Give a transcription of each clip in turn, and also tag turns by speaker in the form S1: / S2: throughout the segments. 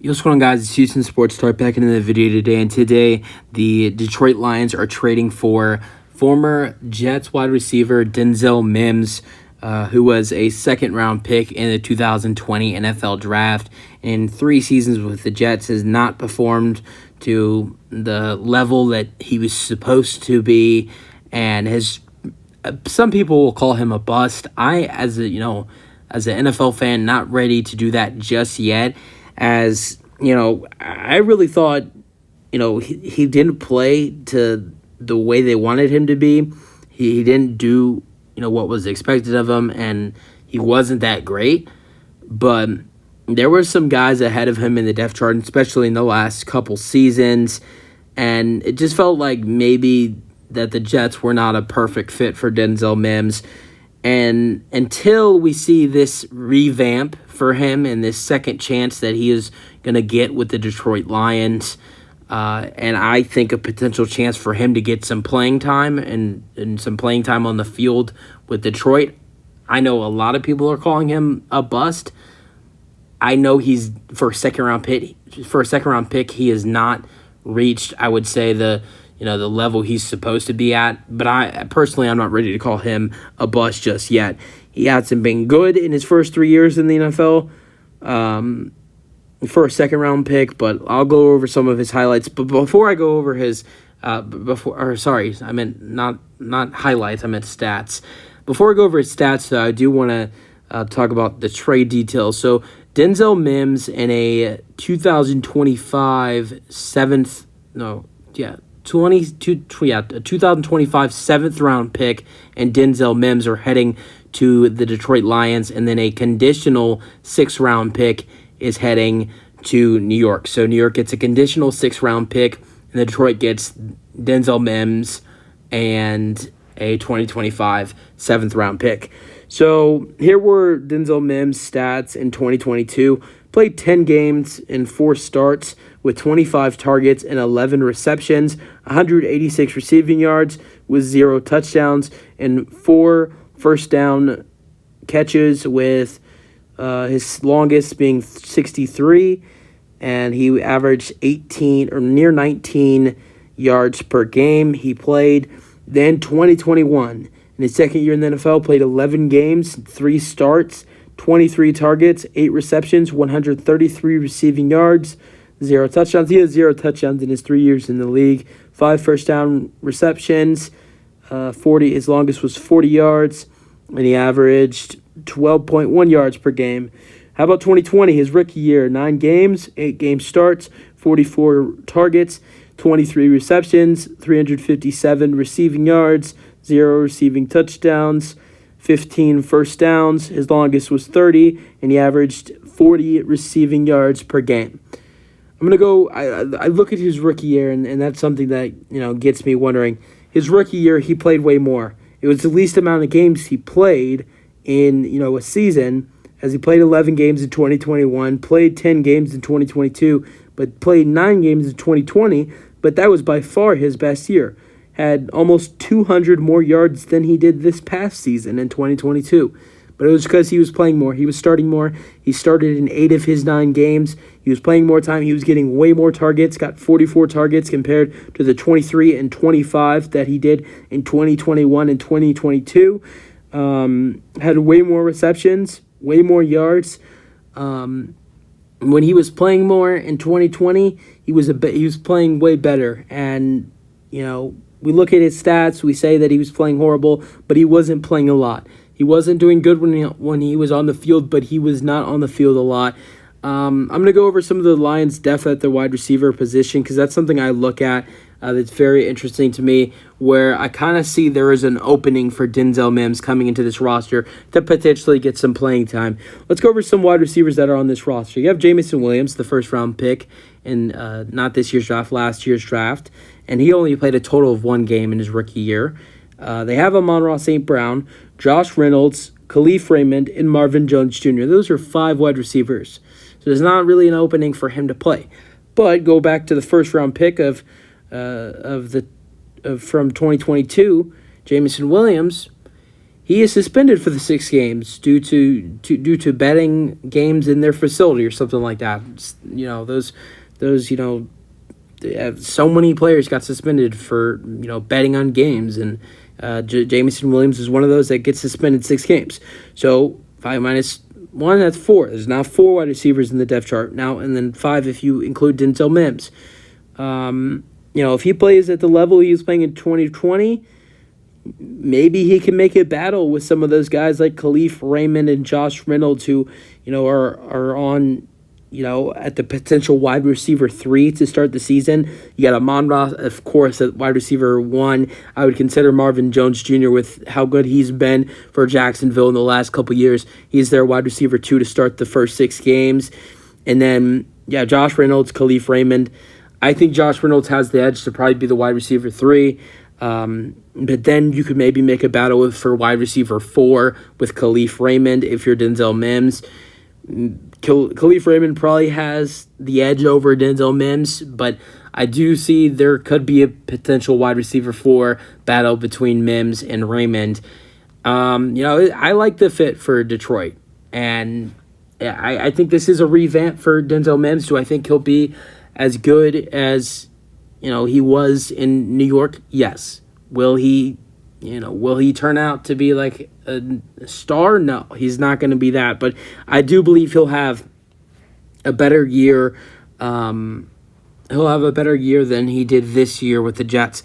S1: Yo, what's going on, guys? It's Houston Sports Start back into the video today, and today the Detroit Lions are trading for former Jets wide receiver Denzel Mims, who was a second-round pick in the 2020 NFL Draft. In 3 seasons with the Jets, has not performed to the level that he was supposed to be, and has some people will call him a bust. As an NFL fan, not ready to do that just yet. As I really thought, he didn't play to the way they wanted him to be. He didn't do, what was expected of him, and he wasn't that great. But there were some guys ahead of him in the depth chart, especially in the last couple seasons, and it just felt like maybe that the Jets were not a perfect fit for Denzel Mims. And until we see this revamp for him and this second chance that he is going to get with the Detroit Lions, and I think a potential chance for him to get some playing time and some playing time on the field with Detroit, I know a lot of people are calling him a bust. I know he's for a second round pick, he has not reached, I would say, the level he's supposed to be at. But I'm not ready to call him a bust just yet. He hasn't been good in his first 3 years in the NFL for a second-round pick, but I'll go over some of his highlights. But before I go over his I meant not highlights, I meant stats. Before I go over his stats, though, I do want to talk about the trade details. So Denzel Mims in a 2025 a 2025 7th-round pick, and Denzel Mims are heading to the Detroit Lions, and then a conditional 6th-round pick is heading to New York. So New York gets a conditional 6th-round pick, and Detroit gets Denzel Mims and a 2025 7th-round pick. So here were Denzel Mims' stats in 2022. Played 10 games in 4 starts with 25 targets and 11 receptions, 186 receiving yards with 0 touchdowns, and 4 first down catches, with his longest being 63, and he averaged 18 or near 19 yards per game he played. Then 2021, in his second year in the NFL, played 11 games, 3 starts, 23 targets, 8 receptions, 133 receiving yards, 0 touchdowns. He has 0 touchdowns in his 3 years in the league. 5 first down receptions, 40. His longest was 40 yards, and he averaged 12.1 yards per game. How about 2020, his rookie year? 9 games, 8 game starts, 44 targets, 23 receptions, 357 receiving yards, 0 receiving touchdowns, 15 first downs. His longest was 30, and he averaged 40 receiving yards per game. I'm going to go, I look at his rookie year, and that's something that, gets me wondering. His rookie year, he played way more. It was the least amount of games he played in, a season, as he played 11 games in 2021, played 10 games in 2022, but played 9 games in 2020, but that was by far his best year. Had almost 200 more yards than he did this past season in 2022. But it was because he was playing more. He was starting more. He started in 8 of his 9 games. He was playing more time. He was getting way more targets, got 44 targets compared to the 23 and 25 that he did in 2021 and 2022. Had way more receptions, way more yards. When he was playing more in 2020, he was playing way better. And, we look at his stats, we say that he was playing horrible, but he wasn't playing a lot. He wasn't doing good when he was on the field, but he was not on the field a lot. I'm going to go over some of the Lions' depth at the wide receiver position, because that's something I look at that's very interesting to me, where I kind of see there is an opening for Denzel Mims coming into this roster to potentially get some playing time. Let's go over some wide receivers that are on this roster. You have Jameson Williams, the first-round pick in not this year's draft, last year's draft, and he only played a total of 1 game in his rookie year. They have Amon-Ra St. Brown, Josh Reynolds, Khalif Raymond, and Marvin Jones Jr. Those are 5 wide receivers. So there's not really an opening for him to play. But go back to the first-round pick from 2022, Jameson Williams. he is suspended for the 6 games due to betting games in their facility or something like that. Those so many players got suspended for betting on games, and Jamison Williams is one of those that gets suspended 6 games. So 5 minus 1, that's 4. There's now 4 wide receivers in the depth chart now, and then 5 if you include Denzel Mims. If he plays at the level he was playing in 2020, maybe he can make a battle with some of those guys like Khalif Raymond and Josh Reynolds, who are on at the potential wide receiver 3 to start the season. You got Amon-Ra, of course, at wide receiver 1. I would consider Marvin Jones Jr. with how good he's been for Jacksonville in the last couple years. He's their wide receiver 2 to start the first 6 games. And then, Josh Reynolds, Khalif Raymond. I think Josh Reynolds has the edge to probably be the wide receiver 3. But then you could maybe make a battle for wide receiver 4 with Khalif Raymond if you're Denzel Mims. Khalif Raymond probably has the edge over Denzel Mims, but I do see there could be a potential wide receiver 4 battle between Mims and Raymond. I like the fit for Detroit, and I think this is a revamp for Denzel Mims. Do I think he'll be as good as he was in New York? Yes. Will he turn out to be like a star? No, he's not going to be that. But I do believe he'll have a better year. He'll have a better year than he did this year with the Jets.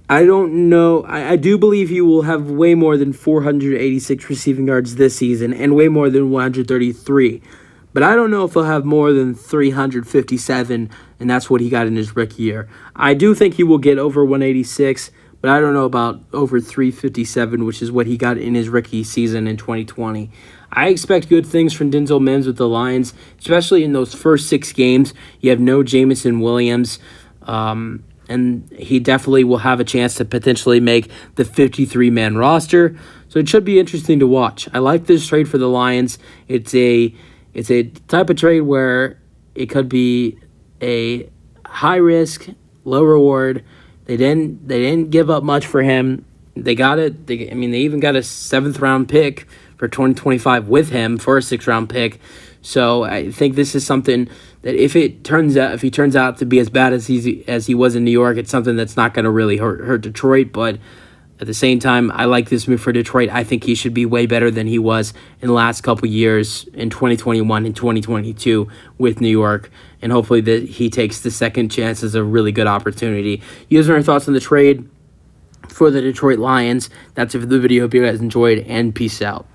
S1: I don't know. I do believe he will have way more than 486 receiving yards this season and way more than 133. But I don't know if he'll have more than 357, and that's what he got in his rookie year. I do think he will get over 186, but I don't know about over 357, which is what he got in his rookie season in 2020. I expect good things from Denzel Mims with the Lions, especially in those first 6 games. You have no Jamison Williams, and he definitely will have a chance to potentially make the 53-man roster. So it should be interesting to watch. I like this trade for the Lions. It's a type of trade where it could be a high risk, low reward. They didn't give up much for him. They got it. They even got a 7th round pick for 2025 with him for a 6th round pick. So I think this is something that if he turns out to be as bad as he was in New York, it's something that's not going to really hurt Detroit. But at the same time, I like this move for Detroit. I think he should be way better than he was in the last couple years in 2021 and 2022 with New York. And hopefully that he takes the second chance as a really good opportunity. You guys know your thoughts on the trade for the Detroit Lions. That's it for the video. Hope you guys enjoyed, and peace out.